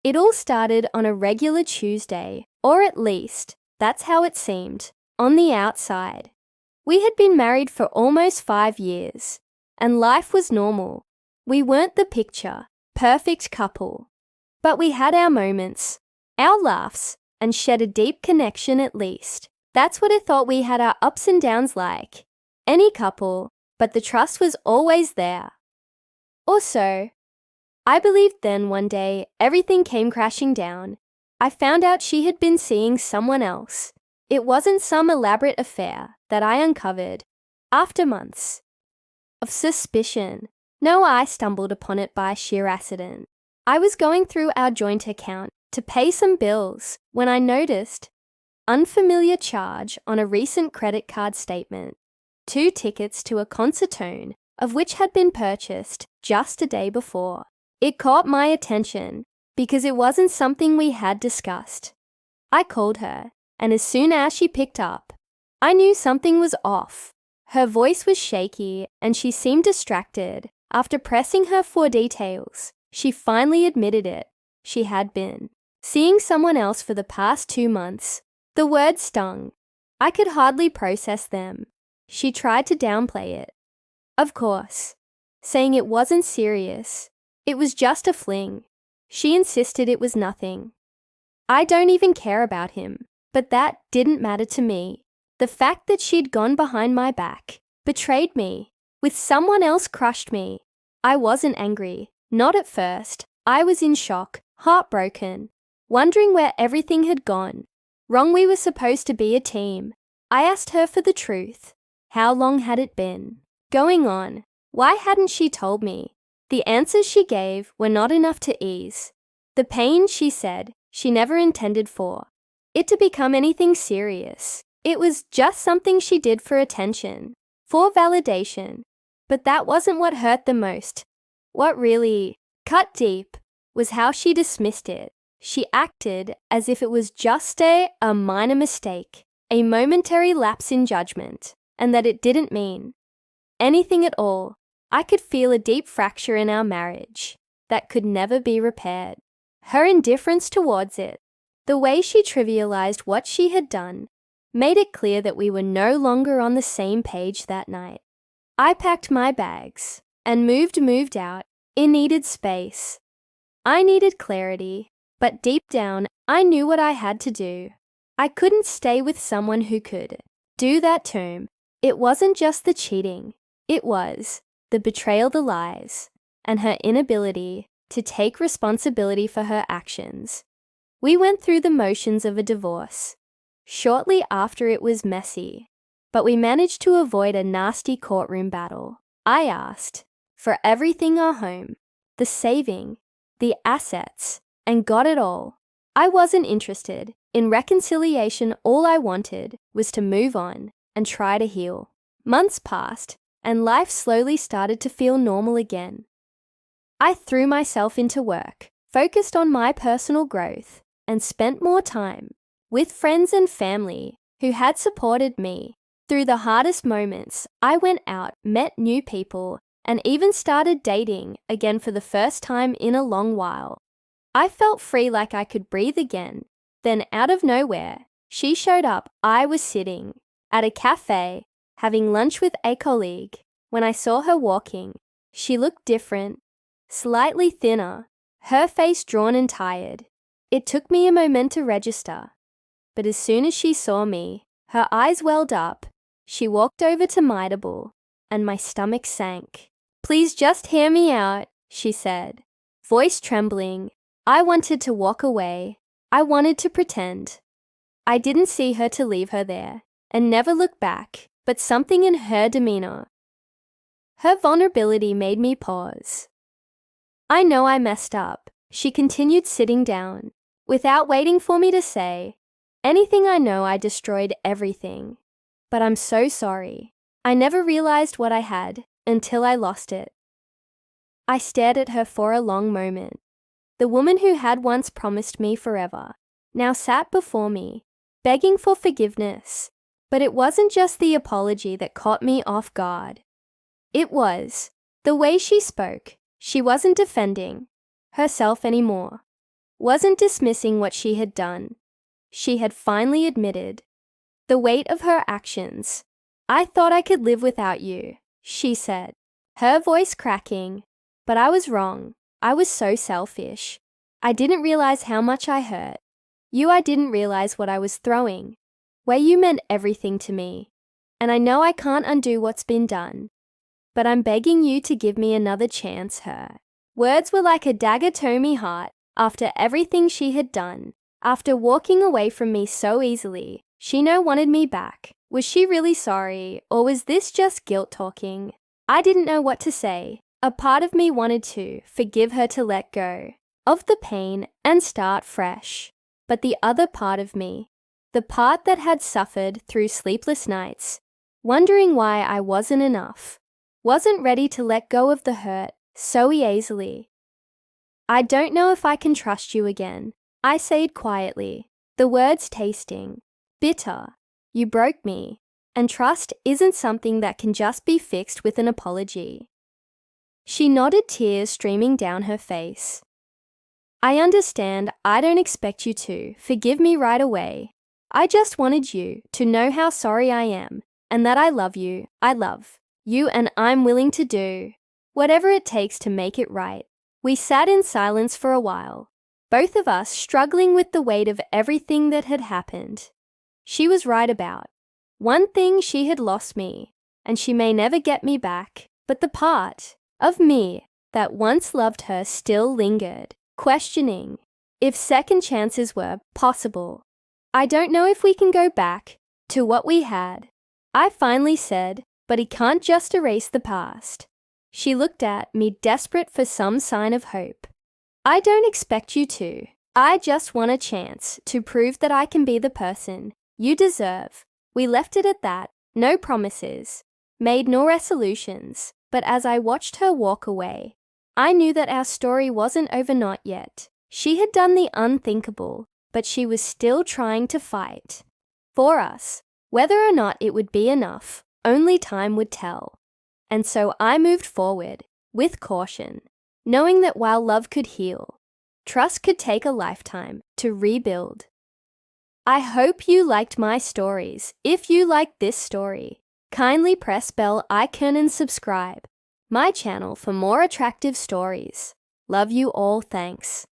It all started on a regular Tuesday, or at least, that's how it seemed, on the outside. We had been married for almost 5 years, and life was normal. We weren't the picture, perfect couple. But we had our moments, our laughs, and shared a deep connection at least. That's what I thought. We had our ups and downs like any couple, but the trust was always there. Or so. I believed. Then one day, everything came crashing down. I found out she had been seeing someone else. It wasn't some elaborate affair that I uncovered after months of suspicion. No, I stumbled upon it by sheer accident. I was going through our joint account to pay some bills when I noticed unfamiliar charge on a recent credit card statement. 2 tickets to a concertone, of which had been purchased just a day before. It caught my attention because it wasn't something we had discussed. I called her, and as soon as she picked up, I knew something was off. Her voice was shaky and she seemed distracted. After pressing her for details, she finally admitted it. She had been seeing someone else for the past 2 months. The words stung. I could hardly process them. She tried to downplay it. Of course, saying it wasn't serious. It was just a fling. She insisted it was nothing. I don't even care about him, but that didn't matter to me. The fact that she'd gone behind my back, betrayed me, with someone else crushed me. I wasn't angry, not at first. I was in shock, heartbroken, wondering where everything had gone. Wrong. We were supposed to be a team. I asked her for the truth. How long had it been going on? Why hadn't she told me? The answers she gave were not enough to ease the pain. She said she never intended for it to become anything serious. It was just something she did for attention, for validation. But that wasn't what hurt the most. What really cut deep was how she dismissed it. She acted as if it was just a minor mistake, a momentary lapse in judgment, and that it didn't mean anything at all. I could feel a deep fracture in our marriage that could never be repaired. Her indifference towards it, the way she trivialized what she had done, made it clear that we were no longer on the same page that night. I packed my bags and moved out. It needed space. I needed clarity, but deep down, I knew what I had to do. I couldn't stay with someone who could do that to me. It wasn't just the cheating. It was the betrayal, the lies, and her inability to take responsibility for her actions. We went through the motions of a divorce. Shortly after, it was messy, but we managed to avoid a nasty courtroom battle. I asked for everything: our home, the saving, the assets, and got it all. I wasn't interested in reconciliation. All I wanted was to move on and try to heal. Months passed, and life slowly started to feel normal again. I threw myself into work, focused on my personal growth, and spent more time with friends and family who had supported me through the hardest moments. I went out, met new people, and even started dating again for the first time in a long while. I felt free, like I could breathe again. Then out of nowhere, she showed up. I was sitting at a cafe, having lunch with a colleague. When I saw her walking, she looked different, slightly thinner, her face drawn and tired. It took me a moment to register, but as soon as she saw me, her eyes welled up. She walked over to my table, and my stomach sank. "Please just hear me out," she said, voice trembling. I wanted to walk away. I wanted to pretend I didn't see her, to leave her there and never look back, but something in her demeanor, her vulnerability, made me pause. "I know I messed up," she continued, sitting down. Without waiting for me to say anything, "I know I destroyed everything, but I'm so sorry. I never realized what I had until I lost it." I stared at her for a long moment. The woman who had once promised me forever now sat before me, begging for forgiveness. But it wasn't just the apology that caught me off guard. It was the way she spoke. She wasn't defending herself anymore. wasn't dismissing what she had done. She had finally admitted the weight of her actions. "I thought I could live without you," she said, her voice cracking. "But I was wrong. I was so selfish. I didn't realize how much I hurt you. I didn't realize what I was throwing. Where you meant everything to me. And I know I can't undo what's been done. But I'm begging you to give me another chance." Her words were like a dagger to my heart. After everything she had done, after walking away from me so easily, she now wanted me back. Was she really sorry, or was this just guilt talking? I didn't know what to say. A part of me wanted to forgive her, to let go of the pain and start fresh. But the other part of me, the part that had suffered through sleepless nights, wondering why I wasn't enough, wasn't ready to let go of the hurt so easily. "I don't know if I can trust you again," I said quietly, the words tasting bitter. "You broke me, and trust isn't something that can just be fixed with an apology." She nodded, tears streaming down her face. "I understand. I don't expect you to forgive me right away. I just wanted you to know how sorry I am, and that I love you. I love you, and I'm willing to do whatever it takes to make it right." We sat in silence for a while, both of us struggling with the weight of everything that had happened. She was right about one thing: she had lost me, and she may never get me back. But the part of me that once loved her still lingered, questioning if second chances were possible. "I don't know if we can go back to what we had," I finally said, "but he can't just erase the past." She looked at me, desperate for some sign of hope. "I don't expect you to. I just want a chance to prove that I can be the person you deserve." We left it at that, no promises made nor resolutions, but as I watched her walk away, I knew that our story wasn't over, not yet. She had done the unthinkable, but she was still trying to fight for us. Whether or not it would be enough, only time would tell. And so I moved forward with caution, knowing that while love could heal, trust could take a lifetime to rebuild. I hope you liked my stories. If you liked this story, kindly press bell icon and subscribe my channel for more attractive stories. Love you all. Thanks.